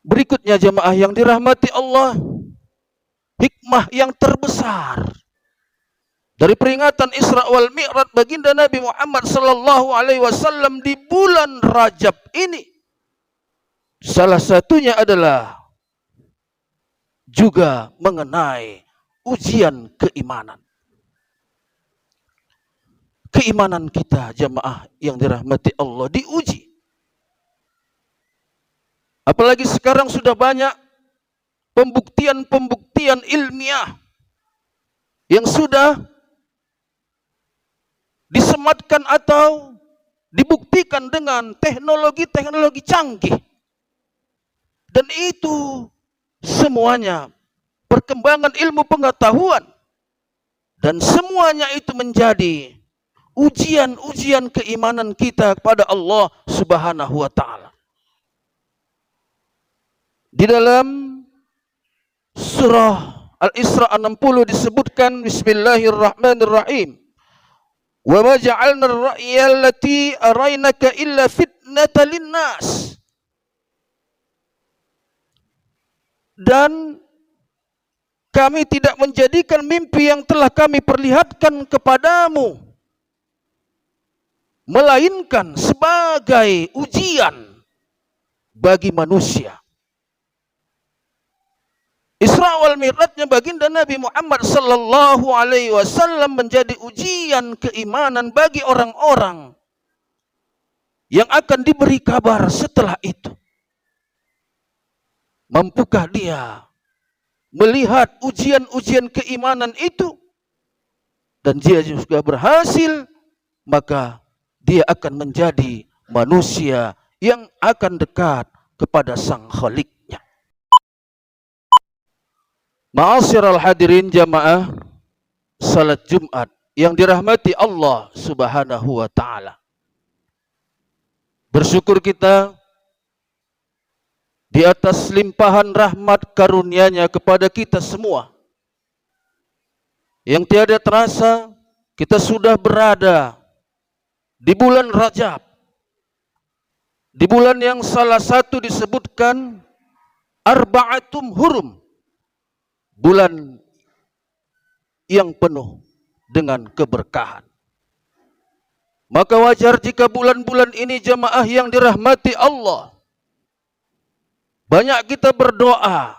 Berikutnya jemaah yang dirahmati Allah, hikmah yang terbesar dari peringatan Isra wal Mi'raj baginda Nabi Muhammad sallallahu alaihi wasallam di bulan Rajab ini, salah satunya adalah juga mengenai ujian keimanan. Keimanan kita jemaah yang dirahmati Allah diuji. Apalagi sekarang sudah banyak pembuktian ilmiah yang sudah disematkan atau dibuktikan dengan teknologi canggih. Dan itu semuanya perkembangan ilmu pengetahuan. Dan semuanya itu menjadi ujian keimanan kita kepada Allah Subhanahu wa ta'ala. Di dalam surah Al-Isra 60 disebutkan Bismillahirrahmanirrahim. Wa ma ja'alna ar-ra'ya allati araynaka illa fitnatan lin-nas. Dan kami tidak menjadikan mimpi yang telah kami perlihatkan kepadamu melainkan sebagai ujian bagi manusia. Isra wal Mi'rajnya baginda Nabi Muhammad sallallahu alaihi wasallam menjadi ujian keimanan bagi orang-orang yang akan diberi kabar setelah itu. Mampukah dia melihat ujian-ujian keimanan itu? Dan dia juga berhasil, maka dia akan menjadi manusia yang akan dekat kepada Sang Khalik. Ma'asyiral hadirin jamaah salat Jumat yang dirahmati Allah Subhanahu wa ta'ala. Bersyukur kita di atas limpahan rahmat karunia-Nya kepada kita semua. Yang tiada terasa kita sudah berada di bulan Rajab. Di bulan yang salah satu disebutkan Arba'atum Hurum. Bulan yang penuh dengan keberkahan. Maka wajar jika bulan-bulan ini jemaah yang dirahmati Allah, banyak kita berdoa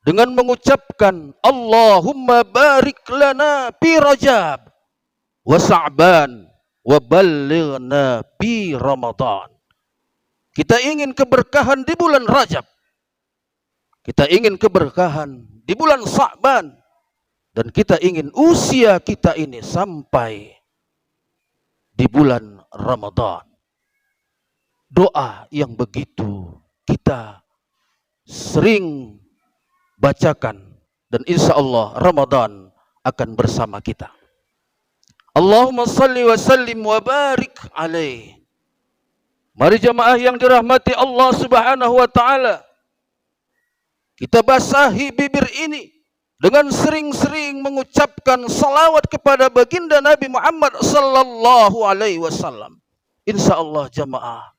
dengan mengucapkan Allahumma barik lana fi Rajab wa Sa'ban wa ballighna fi Ramadan. Kita ingin keberkahan di bulan Rajab. Kita ingin keberkahan di bulan Sa'ban. Dan kita ingin usia kita ini sampai di bulan Ramadan. Doa yang begitu kita sering bacakan. Dan insya Allah Ramadan akan bersama kita. Allahumma salli wa sallim wa barik alaih. Mari jemaah yang dirahmati Allah Subhanahu wa ta'ala, kita basahi bibir ini dengan sering-sering mengucapkan salawat kepada baginda Nabi Muhammad sallallahu alaihi wasallam. Insyaallah jemaah,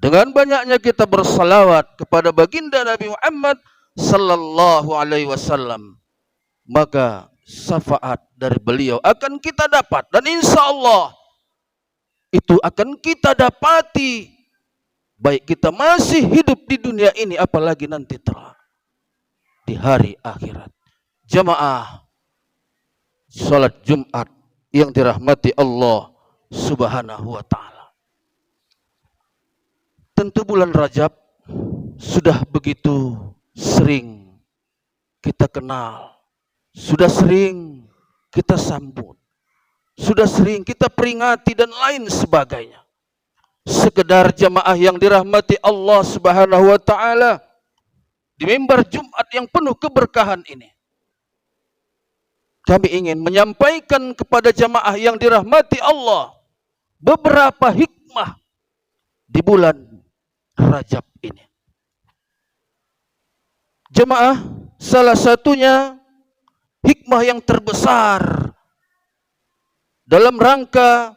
dengan banyaknya kita bersalawat kepada baginda Nabi Muhammad sallallahu alaihi wasallam, maka syafaat dari beliau akan kita dapat, dan insyaallah itu akan kita dapati baik kita masih hidup di dunia ini apalagi nanti telah di hari akhirat. Jamaah salat Jumat yang dirahmati Allah Subhanahu wa ta'ala. Tentu bulan Rajab sudah begitu sering kita kenal, sudah sering kita sambut, sudah sering kita peringati dan lain sebagainya. Sekedar jamaah yang dirahmati Allah Subhanahu wa ta'ala, di mimbar Jumat yang penuh keberkahan ini, kami ingin menyampaikan kepada jamaah yang dirahmati Allah beberapa hikmah di bulan Rajab ini. Jemaah, salah satunya hikmah yang terbesar dalam rangka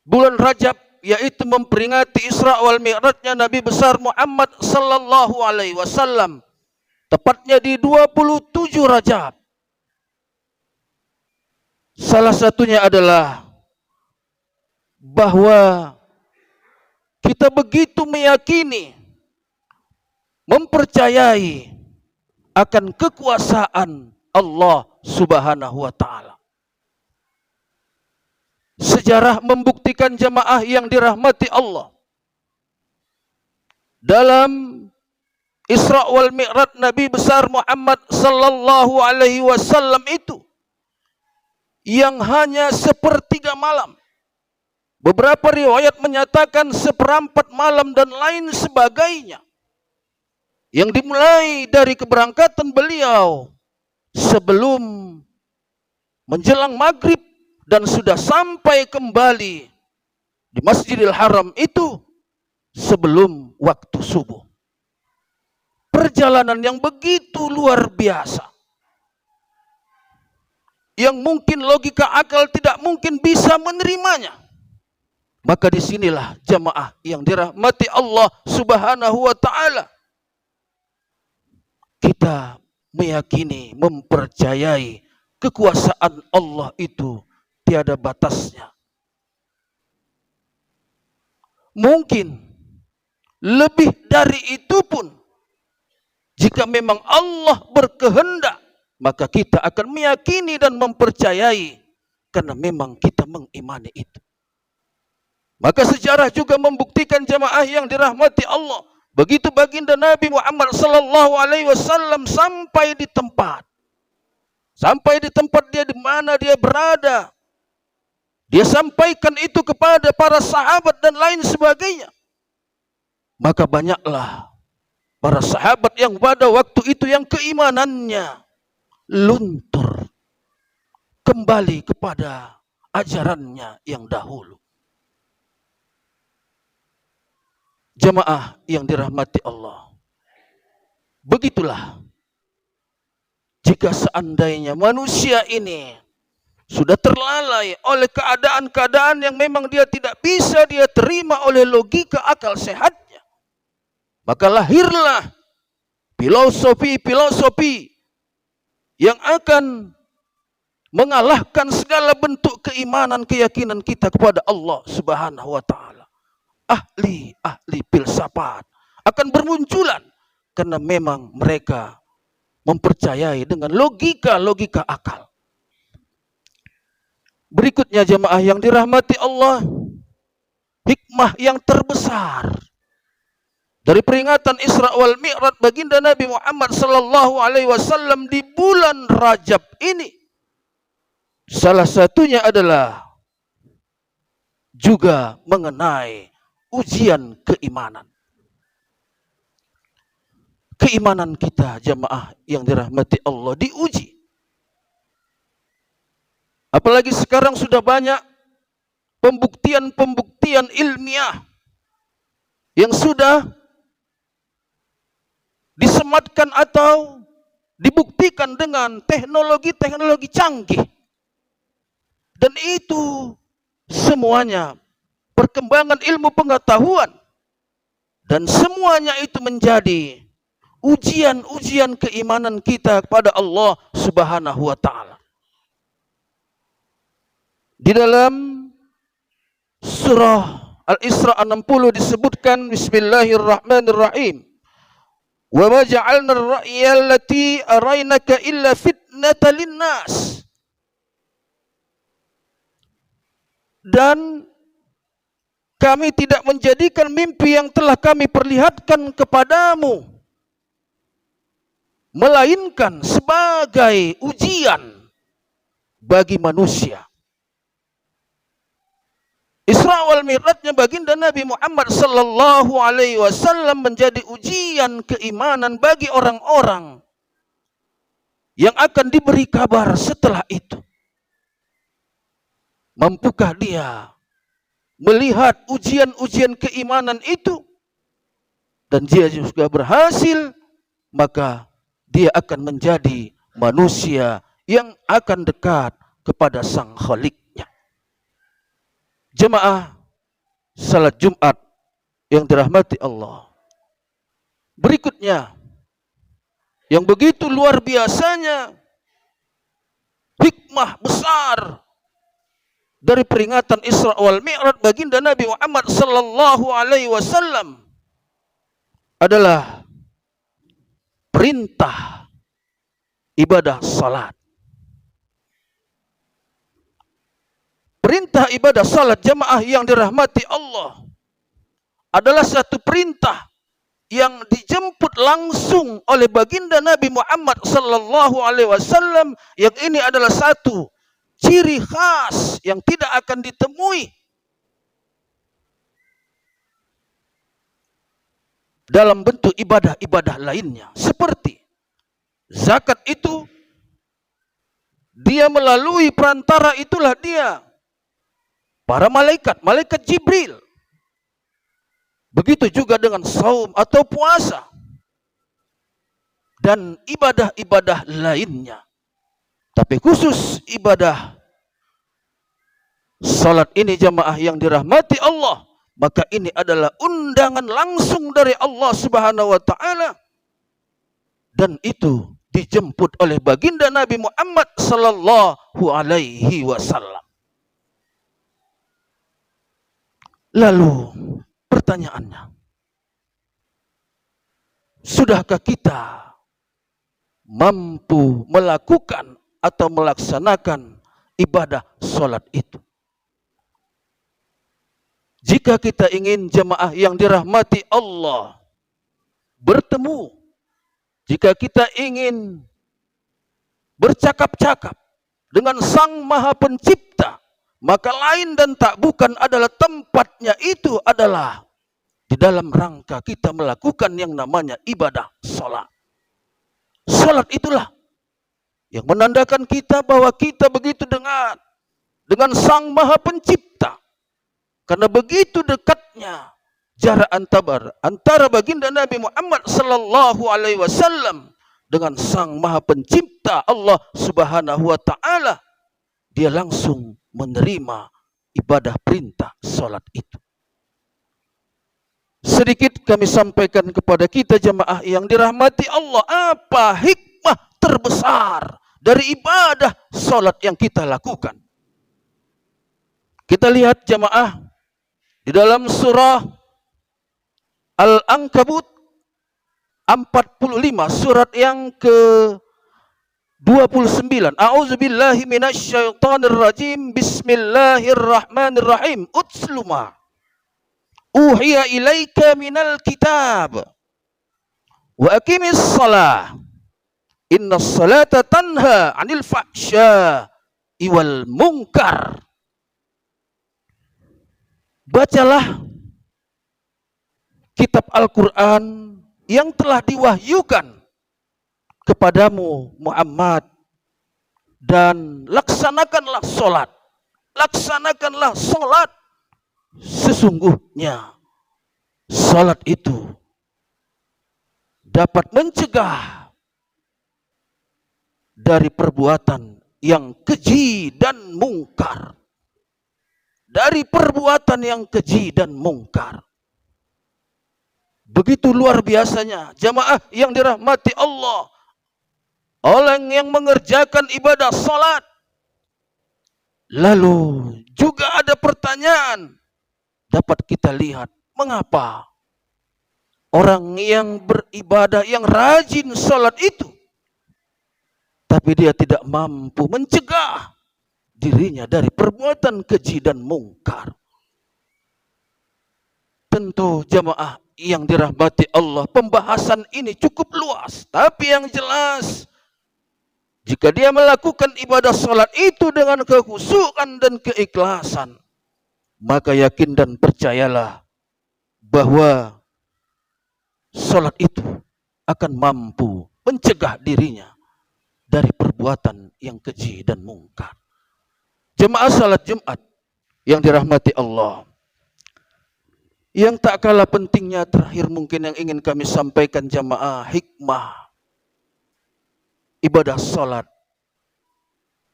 bulan Rajab yaitu memperingati Isra wal Mi'rajnya Nabi besar Muhammad sallallahu alaihi wasallam, tepatnya di 27 Rajab. Salah satunya adalah bahwa kita begitu meyakini, mempercayai akan kekuasaan Allah Subhanahu wa taala. Sejarah membuktikan jamaah yang dirahmati Allah, dalam Isra wal Mi'raj Nabi besar Muhammad sallallahu alaihi wasallam itu yang hanya sepertiga malam. Beberapa riwayat menyatakan seperempat malam dan lain sebagainya. Yang dimulai dari keberangkatan beliau sebelum menjelang maghrib dan sudah sampai kembali di Masjidil Haram itu sebelum waktu subuh. Perjalanan yang begitu luar biasa, yang mungkin logika akal tidak mungkin bisa menerimanya. Maka disinilah jamaah yang dirahmati Allah Subhanahu wa ta'ala, kita meyakini, mempercayai kekuasaan Allah itu tiada batasnya. Mungkin lebih dari itu pun, jika memang Allah berkehendak, maka kita akan meyakini dan mempercayai, karena memang kita mengimani itu. Maka sejarah juga membuktikan jamaah yang dirahmati Allah, begitu baginda Nabi Muhammad sallallahu alaihi wasallam sampai di tempat dia di mana dia berada, dia sampaikan itu kepada para sahabat dan lain sebagainya. Maka banyaklah para sahabat yang pada waktu itu yang keimanannya luntur kembali kepada ajarannya yang dahulu. Jamaah yang dirahmati Allah, begitulah jika seandainya manusia ini sudah terlalai oleh keadaan-keadaan yang memang dia tidak bisa dia terima oleh logika akal sehatnya, maka lahirlah filosofi-filosofi yang akan mengalahkan segala bentuk keimanan, keyakinan kita kepada Allah Subhanahu wa ta'ala. Ahli-ahli filsafat akan bermunculan, karena memang mereka mempercayai dengan logika-logika akal. Berikutnya jemaah yang dirahmati Allah, hikmah yang terbesar dari peringatan Isra wal Mi'raj baginda Nabi Muhammad sallallahu alaihi wasallam di bulan Rajab ini, salah satunya adalah juga mengenai ujian keimanan. Keimanan kita jamaah yang dirahmati Allah diuji. Apalagi sekarang sudah banyak pembuktian-pembuktian ilmiah yang sudah disematkan atau dibuktikan dengan teknologi-teknologi canggih. Dan itu semuanya perkembangan ilmu pengetahuan, dan semuanya itu menjadi ujian-ujian keimanan kita kepada Allah Subhanahu wa ta'ala. Di dalam surah Al-Isra 60 disebutkan, Bismillahirrahmanirrahim, wa ma ja'alna ar-ra'ya allati araynaka illa fitnatan lin-nas. Dan kami tidak menjadikan mimpi yang telah kami perlihatkan kepadamu melainkan sebagai ujian bagi manusia. Isra wal Mi'rajnya baginda Nabi Muhammad sallallahu alaihi wasallam menjadi ujian keimanan bagi orang-orang yang akan diberi kabar setelah itu. Mampukah dia melihat ujian-ujian keimanan itu? Dan dia juga berhasil, maka dia akan menjadi manusia yang akan dekat kepada Sang Khaliknya. Jemaah, salat Jumat yang dirahmati Allah. Berikutnya, yang begitu luar biasanya, hikmah besar dari peringatan Isra wal Mi'raj baginda Nabi Muhammad sallallahu alaihi wasallam adalah perintah ibadah salat. Perintah ibadah salat jamaah yang dirahmati Allah adalah satu perintah yang dijemput langsung oleh baginda Nabi Muhammad sallallahu alaihi wasallam, yang ini adalah satu ciri khas yang tidak akan ditemui dalam bentuk ibadah-ibadah lainnya. Seperti zakat itu, dia melalui perantara itulah dia para malaikat, malaikat Jibril. Begitu juga dengan saum atau puasa dan ibadah-ibadah lainnya. Tapi khusus ibadah salat ini jamaah yang dirahmati Allah, maka ini adalah undangan langsung dari Allah Subhanahu wa taala, dan itu dijemput oleh baginda Nabi Muhammad sallallahu alaihi wasallam. Lalu pertanyaannya, sudahkah kita mampu melakukan atau melaksanakan ibadah salat itu? Jika kita ingin jemaah yang dirahmati Allah bertemu, jika kita ingin bercakap-cakap dengan Sang Maha Pencipta, maka lain dan tak bukan adalah tempatnya itu adalah di dalam rangka kita melakukan yang namanya ibadah salat. Salat itulah yang menandakan kita bahwa kita begitu dekat dengan Sang Maha Pencipta. Karena begitu dekatnya jarak antara baginda Nabi Muhammad sallallahu alaihi wasallam dengan Sang Maha Pencipta Allah Subhanahu wa taala, dia langsung menerima ibadah perintah salat itu. Sedikit kami sampaikan kepada kita jemaah yang dirahmati Allah, apa hikmah terbesar dari ibadah salat yang kita lakukan. Kita lihat jemaah di dalam surah Al-Ankabut 45, surat yang ke-29. A'udzubillahi minasyaitonirrajim. Bismillahirrahmanirrahim. Utsluma uhiya ilaika minal kitab wa aqimis shalah innas salata tanha 'anil fahsya'i wal munkar. Bacalah kitab Al-Quran yang telah diwahyukan kepadamu Muhammad, dan laksanakanlah solat. Laksanakanlah solat. Sesungguhnya solat itu dapat mencegah dari perbuatan yang keji dan mungkar. Dari perbuatan yang keji dan mungkar. Begitu luar biasanya jamaah yang dirahmati Allah, orang yang mengerjakan ibadah salat. Lalu juga ada pertanyaan dapat kita lihat, mengapa orang yang beribadah, yang rajin salat itu, tapi dia tidak mampu mencegah dirinya dari perbuatan keji dan mungkar? Tentu jamaah yang dirahmati Allah, pembahasan ini cukup luas, tapi yang jelas, jika dia melakukan ibadah salat itu dengan kekhusyukan dan keikhlasan, maka yakin dan percayalah bahwa salat itu akan mampu mencegah dirinya dari perbuatan yang keji dan mungkar. Jemaah salat Jumat yang dirahmati Allah, yang tak kalah pentingnya terakhir mungkin yang ingin kami sampaikan jemaah, hikmah ibadah salat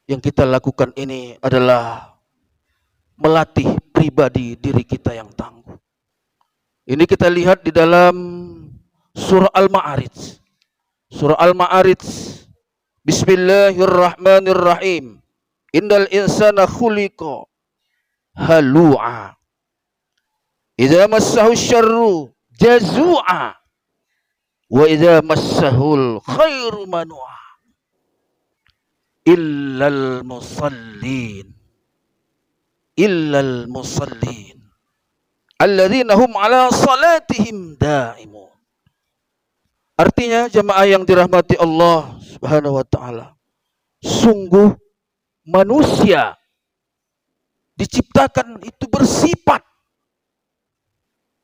yang kita lakukan ini adalah melatih pribadi diri kita yang tangguh. Ini kita lihat di dalam surah Al-Ma'arij. Surah Al-Ma'arij, Bismillahirrahmanirrahim. Innal insana khuliqa halu'a. Idza massahu syarru jazu'a. Wa idza massahul khairu manu'a. Illal musallin. Illal musallin. Alladzina hum ala salatihim da'imun. Artinya jemaah yang dirahmati Allah Subhanahu wa taala, sungguh manusia diciptakan itu bersifat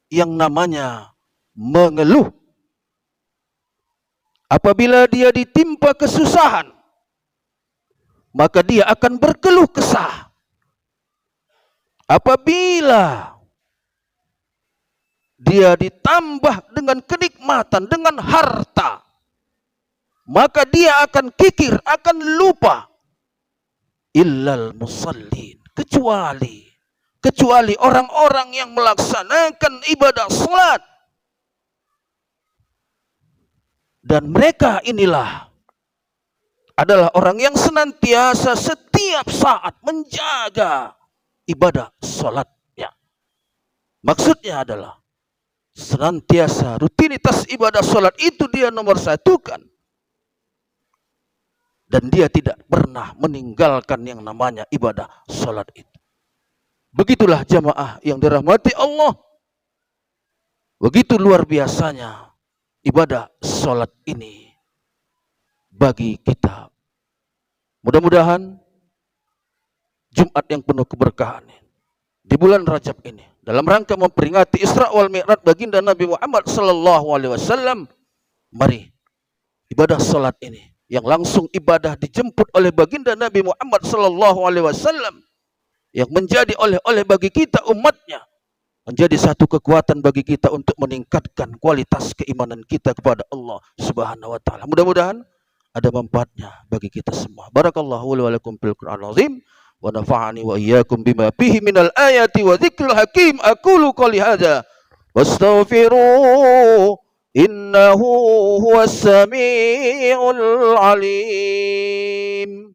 yang namanya mengeluh. Apabila dia ditimpa kesusahan, maka dia akan berkeluh kesah. Apabila dia ditambah dengan kenikmatan, dengan harta, maka dia akan kikir, akan lupa. Illal musallin, kecuali orang-orang yang melaksanakan ibadah salat. Dan mereka inilah adalah orang yang senantiasa setiap saat menjaga ibadah salatnya. Maksudnya adalah senantiasa rutinitas ibadah salat itu dia nomor satukan. Dan dia tidak pernah meninggalkan yang namanya ibadah salat itu. Begitulah jamaah yang dirahmati Allah. Begitu luar biasanya ibadah salat ini bagi kita. Mudah-mudahan Jumat yang penuh keberkahan di bulan Rajab ini, dalam rangka memperingati Isra wal Mi'raj baginda Nabi Muhammad sallallahu alaihi wasallam, mari ibadah salat ini yang langsung ibadah dijemput oleh baginda Nabi Muhammad sallallahu alaihi wasallam, yang menjadi oleh-oleh bagi kita umatnya, menjadi satu kekuatan bagi kita untuk meningkatkan kualitas keimanan kita kepada Allah Subhanahu wa taala. Mudah-mudahan ada manfaatnya bagi kita semua. Barakallahu wa lakum fil Qur'anil azim wa nafa'ani wa iyyakum bima fihi minal ayati wa dzikril hakim. Aqulu qouli hadza wastaghfiru innahu huwas samiul alim.